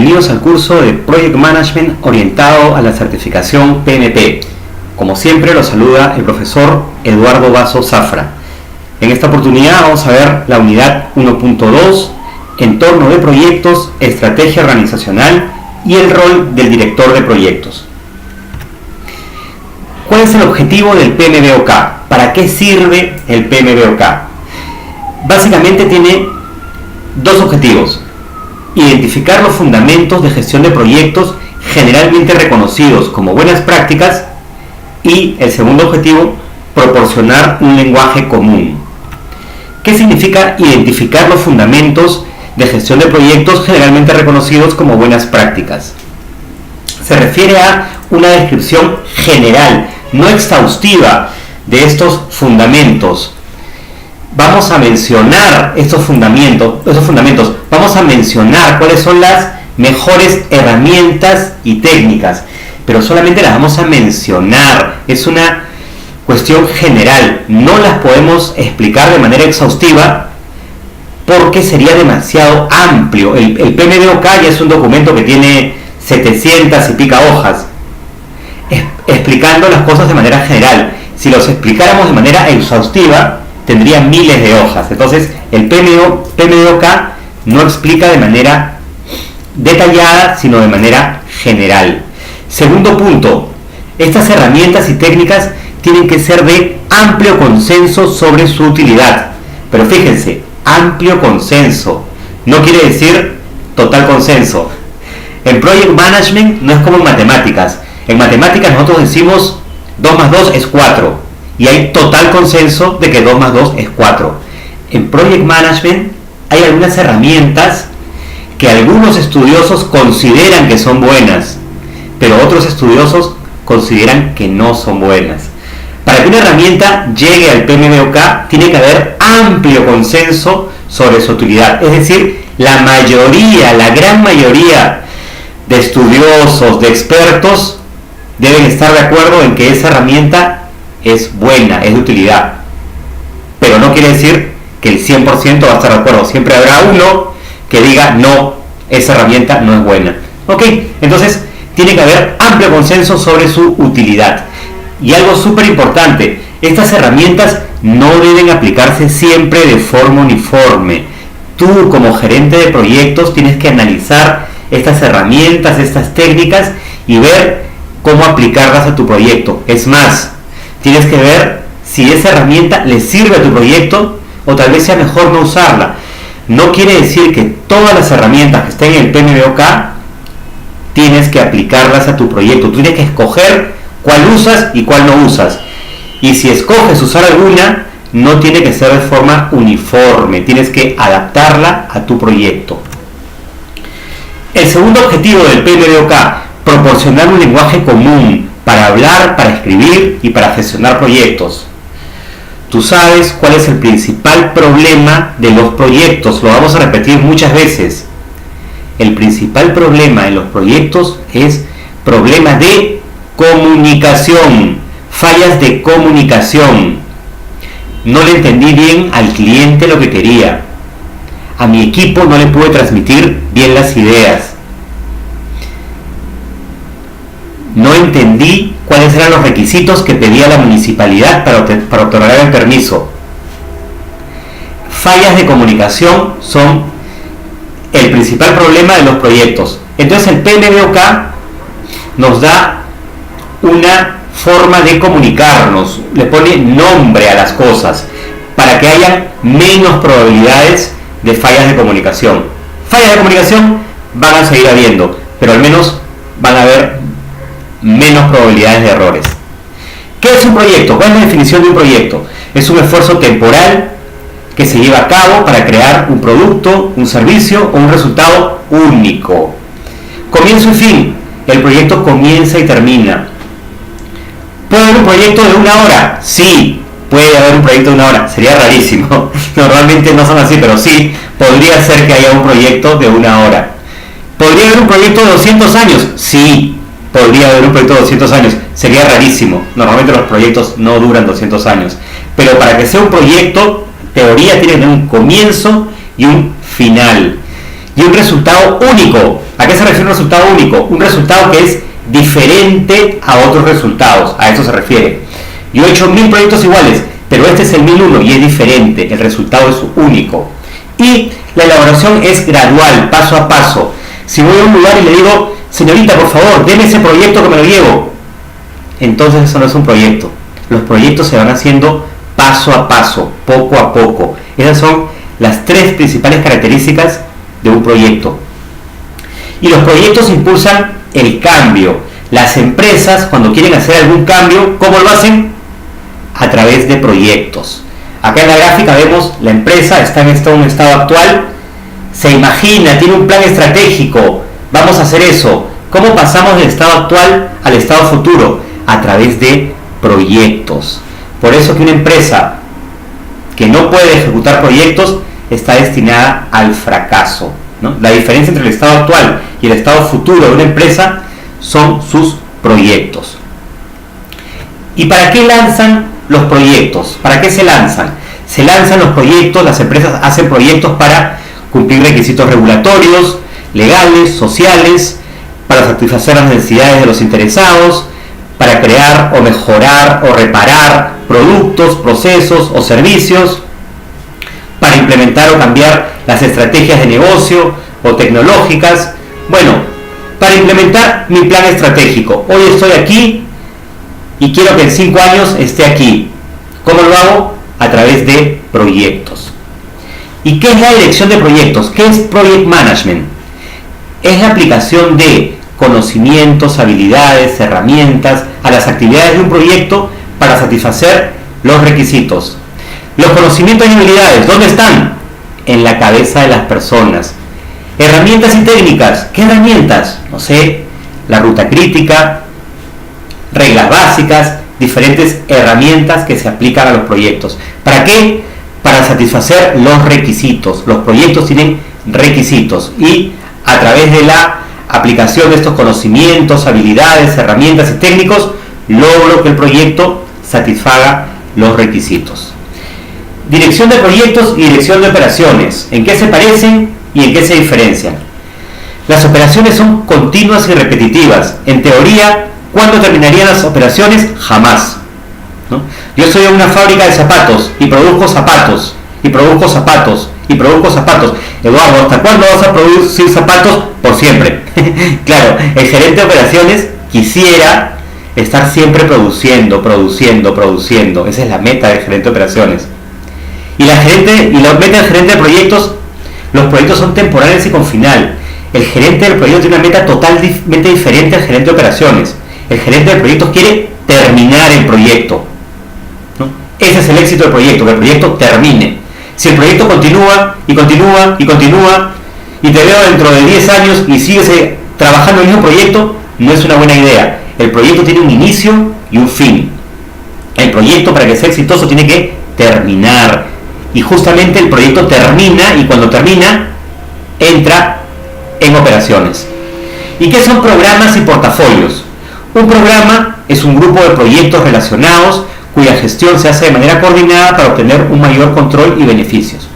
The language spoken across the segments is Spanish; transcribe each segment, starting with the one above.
bienvenidos al curso de Project Management orientado a la certificación PMP. Como siempre los saluda el profesor Eduardo Vaso Zafra. En esta oportunidad vamos a ver la unidad 1.2, entorno de proyectos, estrategia organizacional y el rol del director de proyectos. ¿Cuál es el objetivo del PMBOK? ¿Para qué sirve el PMBOK? Básicamente tiene dos objetivos: identificar los fundamentos de gestión de proyectos generalmente reconocidos como buenas prácticas, y el segundo objetivo, proporcionar un lenguaje común. ¿Qué significa identificar los fundamentos de gestión de proyectos generalmente reconocidos como buenas prácticas? Se refiere a una descripción general, no exhaustiva, de estos fundamentos. Vamos a mencionar estos fundamentos, vamos a mencionar cuáles son las mejores herramientas y técnicas, pero solamente las vamos a mencionar. Es una cuestión general, no las podemos explicar de manera exhaustiva porque sería demasiado amplio. El PMBOK ya es un documento que tiene 700 y pica hojas, explicando las cosas de manera general. Si los explicáramos de manera exhaustiva, tendría miles de hojas. Entonces el PMBOK no explica de manera detallada, sino de manera general. Segundo punto, estas herramientas y técnicas tienen que ser de amplio consenso sobre su utilidad. Pero fíjense, amplio consenso no quiere decir total consenso. En Project Management no es como en matemáticas. En matemáticas nosotros decimos 2 más 2 es 4. Y hay total consenso de que 2 más 2 es 4. En Project Management hay algunas herramientas que algunos estudiosos consideran que son buenas, pero otros estudiosos consideran que no son buenas. Para que una herramienta llegue al PMBOK tiene que haber amplio consenso sobre su utilidad. Es decir, la gran mayoría de estudiosos, de expertos, deben estar de acuerdo en que esa herramienta es buena, es de utilidad. Pero no quiere decir que el 100% va a estar de acuerdo. Siempre habrá uno que diga no, esa herramienta no es buena. Ok, entonces tiene que haber amplio consenso sobre su utilidad. Y algo súper importante, estas herramientas no deben aplicarse siempre de forma uniforme. Tú como gerente de proyectos tienes que analizar estas herramientas, estas técnicas y ver cómo aplicarlas a tu proyecto. Es más, tienes que ver si esa herramienta le sirve a tu proyecto o tal vez sea mejor no usarla. No quiere decir que todas las herramientas que estén en el PMBOK tienes que aplicarlas a tu proyecto. Tú tienes que escoger cuál usas y cuál no usas. Y si escoges usar alguna, no tiene que ser de forma uniforme. Tienes que adaptarla a tu proyecto. El segundo objetivo del PMBOK: proporcionar un lenguaje común para hablar, para escribir y para gestionar proyectos. Tú sabes cuál es el principal problema de los proyectos, lo vamos a repetir muchas veces. El principal problema en los proyectos es problema de comunicación, fallas de comunicación. No le entendí bien al cliente lo que quería. A mi equipo no le pude transmitir bien las ideas. No entendí cuáles eran los requisitos que pedía la municipalidad para otorgar el permiso. Fallas de comunicación son el principal problema de los proyectos. Entonces el PMBOK nos da una forma de comunicarnos, le pone nombre a las cosas para que haya menos probabilidades de fallas de comunicación. Fallas de comunicación van a seguir habiendo, pero al menos van a haber menos probabilidades de errores. ¿Qué es un proyecto? ¿Cuál es la definición de un proyecto? Es un esfuerzo temporal que se lleva a cabo para crear un producto, un servicio o un resultado único. Comienzo y fin. El proyecto comienza y termina. ¿Puede haber un proyecto de 1 hora? Sí, puede haber un proyecto de 1 hora. Sería rarísimo. Normalmente no son así, pero sí, podría ser que haya un proyecto de 1 hora. ¿Podría haber un proyecto de 200 años? Sí, podría haber un proyecto de 200 años. Sería rarísimo. Normalmente los proyectos no duran 200 años. Pero para que sea un proyecto, en teoría tiene que tener un comienzo y un final. y un resultado único. ¿A qué se refiere un resultado único? Un resultado que es diferente a otros resultados, a eso se refiere. Yo he hecho 1000 proyectos iguales, pero este es el 1001 y es diferente, el resultado es único. Y la elaboración es gradual, paso a paso. Si voy a un lugar y le digo, señorita, por favor, deme ese proyecto que me lo llevo, entonces eso no es un proyecto. Los proyectos se van haciendo paso a paso, poco a poco. Esas son las 3 principales características de un proyecto. Y los proyectos impulsan el cambio. Las empresas, cuando quieren hacer algún cambio, ¿cómo lo hacen? A través de proyectos. Acá en la gráfica vemos la empresa está en un estado actual, se imagina, tiene un plan estratégico, vamos a hacer eso. ¿Cómo pasamos del estado actual al estado futuro? A través de proyectos. Por eso que una empresa que no puede ejecutar proyectos está destinada al fracaso, ¿no? La diferencia entre el estado actual y el estado futuro de una empresa son sus proyectos. ¿Y para qué lanzan los proyectos? ¿Para qué se lanzan? Se lanzan los proyectos, las empresas hacen proyectos para cumplir requisitos regulatorios, legales, sociales, para satisfacer las necesidades de los interesados, para crear o mejorar o reparar productos, procesos o servicios, para implementar o cambiar las estrategias de negocio o tecnológicas. Bueno, para implementar mi plan estratégico. Hoy estoy aquí y quiero que en 5 años esté aquí. ¿Cómo lo hago? A través de proyectos. ¿Y qué es la dirección de proyectos? ¿Qué es Project Management? Es la aplicación de conocimientos, habilidades, herramientas a las actividades de un proyecto para satisfacer los requisitos. Los conocimientos y habilidades, ¿dónde están? En la cabeza de las personas. Herramientas y técnicas, ¿qué herramientas? No sé, la ruta crítica, reglas básicas, diferentes herramientas que se aplican a los proyectos. ¿Para qué? Para satisfacer los requisitos. Los proyectos tienen requisitos y a través de la aplicación de estos conocimientos, habilidades, herramientas y técnicos, logro que el proyecto satisfaga los requisitos. Dirección de proyectos y dirección de operaciones. ¿En qué se parecen y en qué se diferencian? Las operaciones son continuas y repetitivas. En teoría, ¿cuándo terminarían las operaciones? Jamás, ¿no? Yo soy una fábrica de zapatos y produzco zapatos, y produzco zapatos, y produzco zapatos. Eduardo, ¿hasta cuándo vas a producir zapatos? Por siempre. Claro, el gerente de operaciones quisiera estar siempre produciendo. Esa es la meta del gerente de operaciones. Y la meta del gerente de proyectos, los proyectos son temporales y con final. El gerente del proyecto tiene una meta totalmente diferente al gerente de operaciones. El gerente de proyectos quiere terminar el proyecto, ¿no? Ese es el éxito del proyecto, que el proyecto termine. Si el proyecto continúa y te veo dentro de 10 años y sigues trabajando en el mismo proyecto, no es una buena idea. El proyecto tiene un inicio y un fin. El proyecto, para que sea exitoso, tiene que terminar. Y justamente el proyecto termina, y cuando termina, entra en operaciones. ¿Y qué son programas y portafolios? Un programa es un grupo de proyectos relacionados cuya gestión se hace de manera coordinada para obtener un mayor control y beneficios.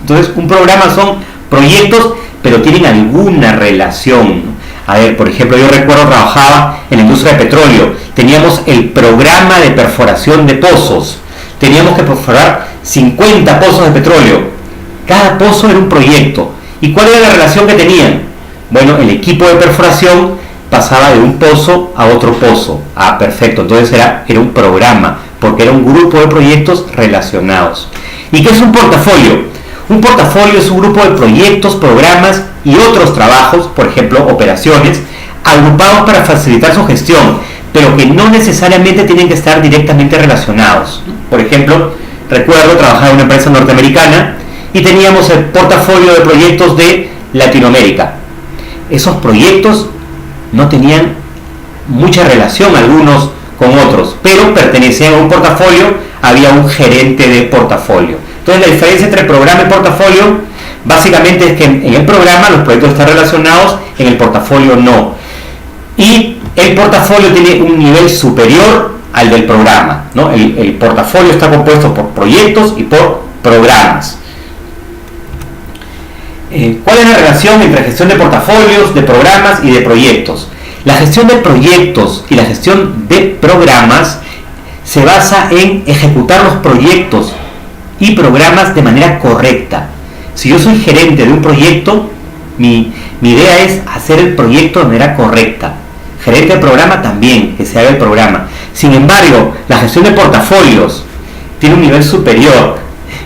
Entonces, un programa son proyectos, pero tienen alguna relación. A ver, por ejemplo, yo recuerdo trabajaba en la industria de petróleo. Teníamos el programa de perforación de pozos. Teníamos que perforar 50 pozos de petróleo. Cada pozo era un proyecto. ¿Y cuál era la relación que tenían? Bueno, el equipo de perforación pasaba de un pozo a otro pozo. Ah, perfecto. Entonces era un programa, porque era un grupo de proyectos relacionados. ¿Y qué es un portafolio? Un portafolio es un grupo de proyectos, programas y otros trabajos, por ejemplo, operaciones, agrupados para facilitar su gestión, pero que no necesariamente tienen que estar directamente relacionados. Por ejemplo, recuerdo trabajar en una empresa norteamericana y teníamos el portafolio de proyectos de Latinoamérica. Esos proyectos no tenían mucha relación algunos con otros, pero pertenecían a un portafolio, había un gerente de portafolio. Entonces la diferencia entre programa y portafolio básicamente es que en el programa los proyectos están relacionados, en el portafolio no. Y el portafolio tiene un nivel superior al del programa, ¿no? El portafolio está compuesto por proyectos y por programas. ¿Cuál es la relación entre gestión de portafolios, de programas y de proyectos? La gestión de proyectos y la gestión de programas se basa en ejecutar los proyectos y programas de manera correcta. Si yo soy gerente de un proyecto, mi idea es hacer el proyecto de manera correcta. Gerente de programa también, que se haga el programa. Sin embargo, la gestión de portafolios tiene un nivel superior.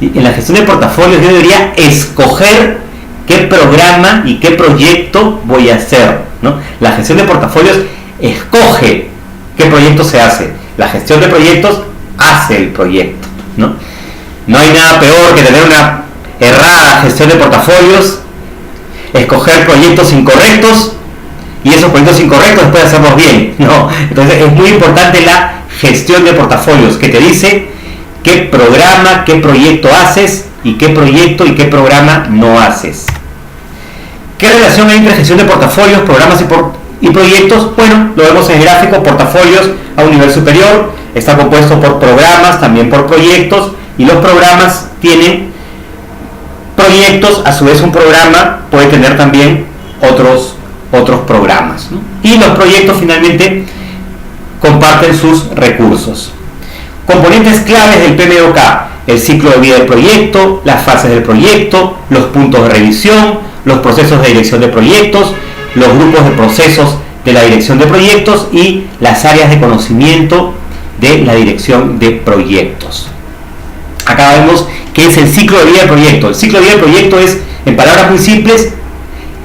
En la gestión de portafolios yo debería escoger qué programa y qué proyecto voy a hacer, ¿no? La gestión de portafolios escoge qué proyecto se hace. La gestión de proyectos hace el proyecto, ¿no? No hay nada peor que tener una errada gestión de portafolios, escoger proyectos incorrectos y esos proyectos incorrectos después hacerlos bien, ¿no? Entonces es muy importante la gestión de portafolios, que te dice qué programa, qué proyecto haces y qué proyecto y qué programa no haces. ¿Qué relación hay entre gestión de portafolios, programas y proyectos? Bueno, lo vemos en el gráfico. Portafolios a un nivel superior está compuesto por programas, también por proyectos, y los programas tienen proyectos, a su vez un programa puede tener también otros programas, ¿no? Y los proyectos finalmente comparten sus recursos. Componentes claves del PMBOK: el ciclo de vida del proyecto, las fases del proyecto, los puntos de revisión, los procesos de dirección de proyectos, los grupos de procesos de la dirección de proyectos y las áreas de conocimiento de la dirección de proyectos. Acá vemos qué es el ciclo de vida del proyecto. El ciclo de vida del proyecto es, en palabras muy simples,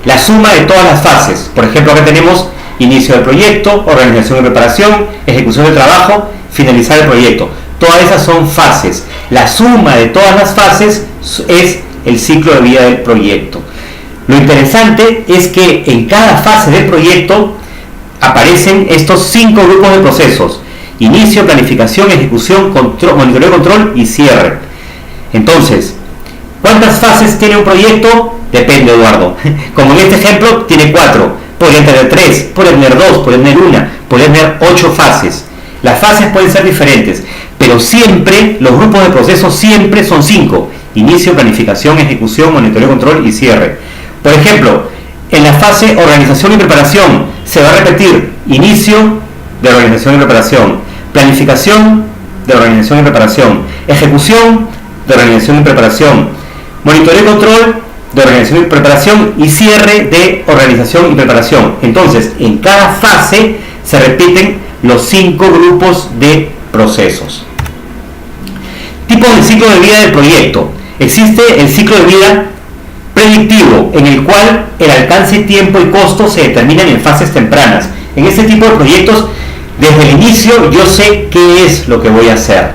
la suma de todas las fases. Por ejemplo, acá tenemos inicio del proyecto, organización y preparación, ejecución del trabajo, finalizar el proyecto. Todas esas son fases. La suma de todas las fases es el ciclo de vida del proyecto. Lo interesante es que en cada fase del proyecto aparecen estos 5 grupos de procesos: inicio, planificación, ejecución, monitoreo, control y cierre. Entonces, ¿cuántas fases tiene un proyecto? Depende, Eduardo. Como en este ejemplo, tiene 4. Podría tener 3, podría tener 2, podría tener 1, podría tener 8 fases. Las fases pueden ser diferentes, pero siempre, los grupos de procesos siempre son 5. Inicio, planificación, ejecución, monitoreo, control y cierre. Por ejemplo, en la fase organización y preparación se va a repetir inicio de organización y preparación, planificación de organización y preparación, ejecución de organización y preparación, monitoreo y control de organización y preparación y cierre de organización y preparación. Entonces, en cada fase se repiten los 5 grupos de procesos. Tipos de ciclo de vida del proyecto. Existe el ciclo de vida predictivo, en el cual el alcance, tiempo y costo se determinan en fases tempranas. En este tipo de proyectos, desde el inicio yo sé qué es lo que voy a hacer.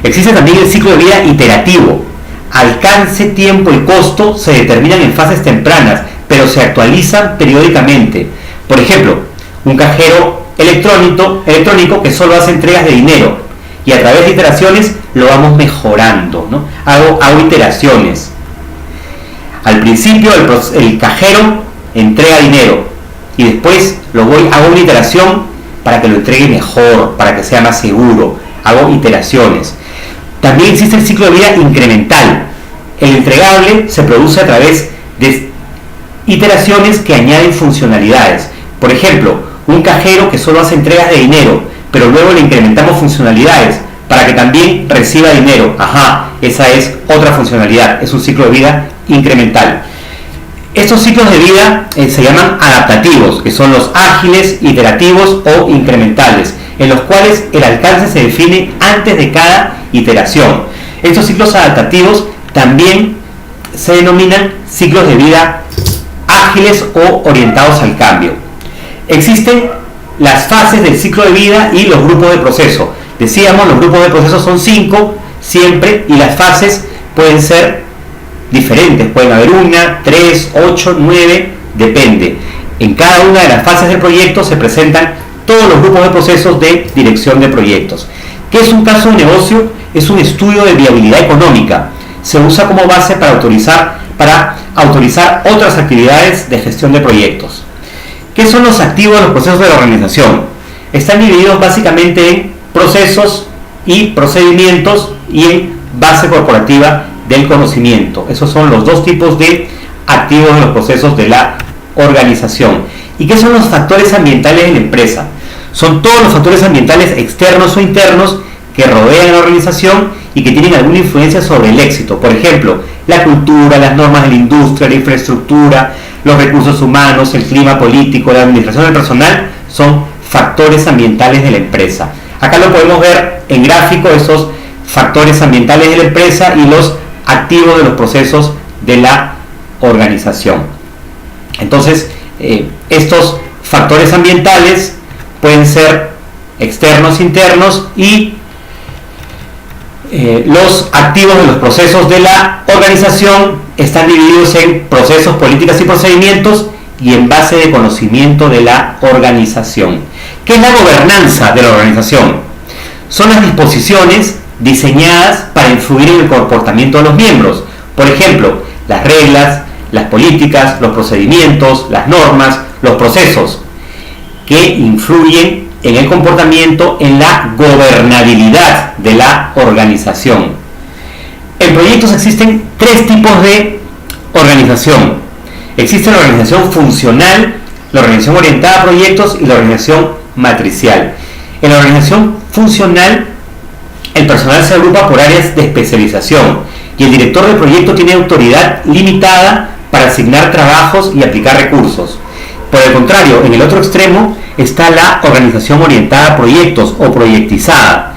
Existe también el ciclo de vida iterativo. Alcance, tiempo y costo se determinan en fases tempranas, pero se actualizan periódicamente. Por ejemplo, un cajero electrónico que solo hace entregas de dinero, y a través de iteraciones lo vamos mejorando, ¿no? Hago iteraciones. Al principio el cajero entrega dinero y después hago una iteración para que lo entregue mejor, para que sea más seguro. Hago iteraciones. También existe el ciclo de vida incremental. El entregable se produce a través de iteraciones que añaden funcionalidades. Por ejemplo, un cajero que solo hace entregas de dinero, pero luego le incrementamos funcionalidades para que también reciba dinero. Esa es otra funcionalidad. Es un ciclo de vida incremental. Estos ciclos de vida se llaman adaptativos, que son los ágiles, iterativos o incrementales, en los cuales el alcance se define antes de cada iteración. Estos ciclos adaptativos también se denominan ciclos de vida ágiles o orientados al cambio. Existen las fases del ciclo de vida y los grupos de proceso. Decíamos, los grupos de proceso son 5 siempre, y las fases pueden ser diferentes, pueden haber 1, 3, 8, 9, depende. En cada una de las fases del proyecto se presentan todos los grupos de procesos de dirección de proyectos. ¿Qué es un caso de negocio? Es un estudio de viabilidad económica. Se usa como base para autorizar otras actividades de gestión de proyectos. ¿Qué son los activos de los procesos de la organización? Están divididos básicamente en procesos y procedimientos y en base corporativa del conocimiento. Esos son los 2 tipos de activos de los procesos de la organización. ¿Y qué son los factores ambientales de la empresa? Son todos los factores ambientales externos o internos que rodean a la organización y que tienen alguna influencia sobre el éxito. Por ejemplo, la cultura, las normas de la industria, la infraestructura, los recursos humanos, el clima político, la administración del personal, son factores ambientales de la empresa. Acá lo podemos ver en gráfico, esos factores ambientales de la empresa y los activos de los procesos de la organización. Entonces, estos factores ambientales pueden ser externos, internos, y los activos de los procesos de la organización están divididos en procesos, políticas y procedimientos y en base de conocimiento de la organización. ¿Qué es la gobernanza de la organización? Son las disposiciones diseñadas para influir en el comportamiento de los miembros. Por ejemplo, las reglas, las políticas, los procedimientos, las normas, los procesos que influyen en el comportamiento, en la gobernabilidad de la organización. En proyectos existen tres tipos de organización. Existe la organización funcional, la organización orientada a proyectos y la organización matricial. En la organización funcional, el personal se agrupa por áreas de especialización y el director de proyecto tiene autoridad limitada para asignar trabajos y aplicar recursos. Por el contrario, en el otro extremo está la organización orientada a proyectos o proyectizada.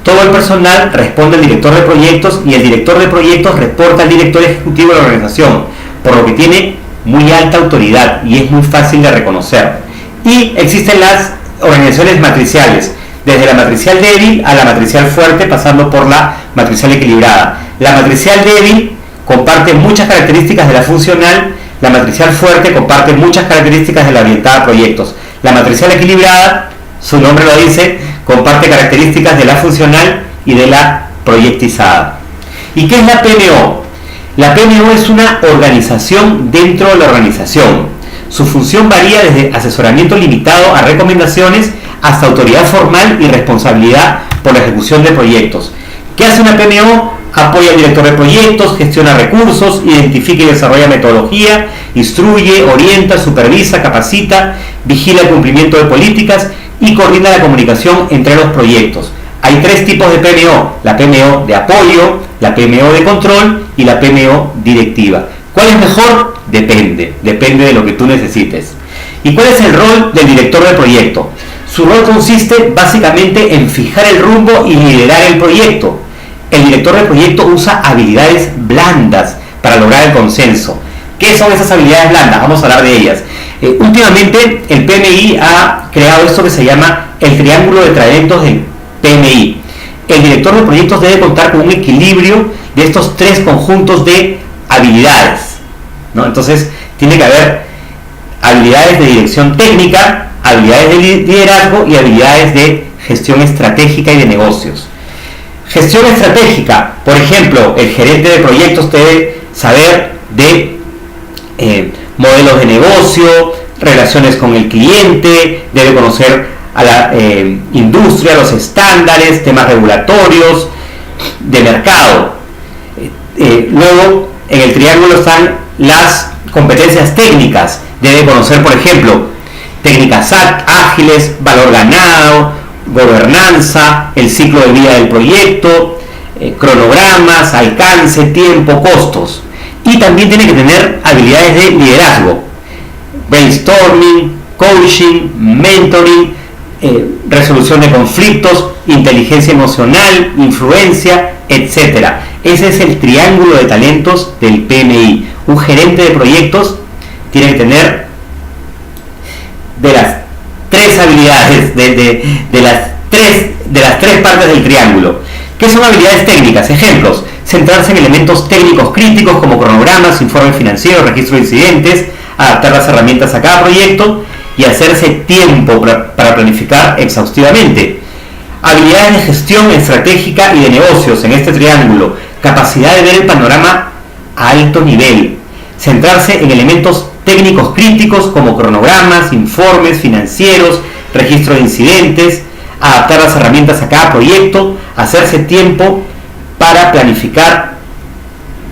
Todo el personal responde al director de proyectos y el director de proyectos reporta al director ejecutivo de la organización, por lo que tiene muy alta autoridad y es muy fácil de reconocer. Y existen las organizaciones matriciales, desde la matricial débil a la matricial fuerte, pasando por la matricial equilibrada. La matricial débil comparte muchas características de la funcional, la matricial fuerte comparte muchas características de la orientada a proyectos. La matricial equilibrada, su nombre lo dice, comparte características de la funcional y de la proyectizada. ¿Y qué es la PMO? La PMO es una organización dentro de la organización. Su función varía desde asesoramiento limitado a recomendaciones hasta autoridad formal y responsabilidad por la ejecución de proyectos. ¿Qué hace una PMO? Apoya al director de proyectos, gestiona recursos, identifica y desarrolla metodología, instruye, orienta, supervisa, capacita, vigila el cumplimiento de políticas y coordina la comunicación entre los proyectos. Hay tres tipos de PMO: la PMO de apoyo, la PMO de control y la PMO directiva. ¿Cuál es mejor? Depende de lo que tú necesites. ¿Y cuál es el rol del director de proyecto? Su rol consiste básicamente en fijar el rumbo y liderar el proyecto. El director de proyecto usa habilidades blandas para lograr el consenso. ¿Qué son esas habilidades blandas? Vamos a hablar de ellas. Últimamente el PMI ha creado esto que se llama el triángulo de talentos del PMI. El director de proyectos debe contar con un equilibrio de estos tres conjuntos de habilidades, ¿no? Entonces tiene que haber habilidades de dirección técnica, habilidades de liderazgo y habilidades de gestión estratégica y de negocios. Gestión estratégica, por ejemplo, el gerente de proyectos debe saber de modelos de negocio, relaciones con el cliente, debe conocer a la industria, los estándares, temas regulatorios, de mercado. Luego, en el triángulo están las competencias técnicas. Debe conocer, por ejemplo, técnicas ágiles, valor ganado, gobernanza, el ciclo de vida del proyecto, cronogramas, alcance, tiempo, costos. Y también tiene que tener habilidades de liderazgo: brainstorming, coaching, mentoring, resolución de conflictos, inteligencia emocional, influencia, etc. Ese es el triángulo de talentos del PMI. Un gerente de proyectos tiene que tener de las tres habilidades, de las tres partes del triángulo. ¿Qué son habilidades técnicas? Ejemplos: centrarse en elementos técnicos críticos como cronogramas, informes financieros, registro de incidentes, adaptar las herramientas a cada proyecto y hacerse tiempo para planificar exhaustivamente. Habilidades de gestión estratégica y de negocios en este triángulo: capacidad de ver el panorama a alto nivel, centrarse en elementos técnicos críticos como cronogramas, informes financieros, registro de incidentes, adaptar las herramientas a cada proyecto, hacerse tiempo para planificar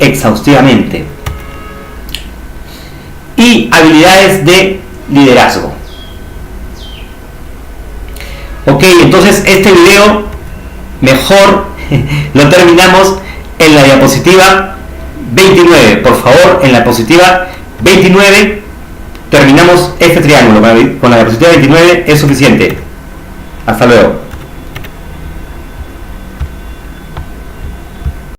exhaustivamente. y habilidades de liderazgo. Ok, entonces este video mejor lo terminamos en la diapositiva 29. Por favor, en la diapositiva 29 terminamos este triángulo. Con la diapositiva 29 es suficiente. Hasta luego.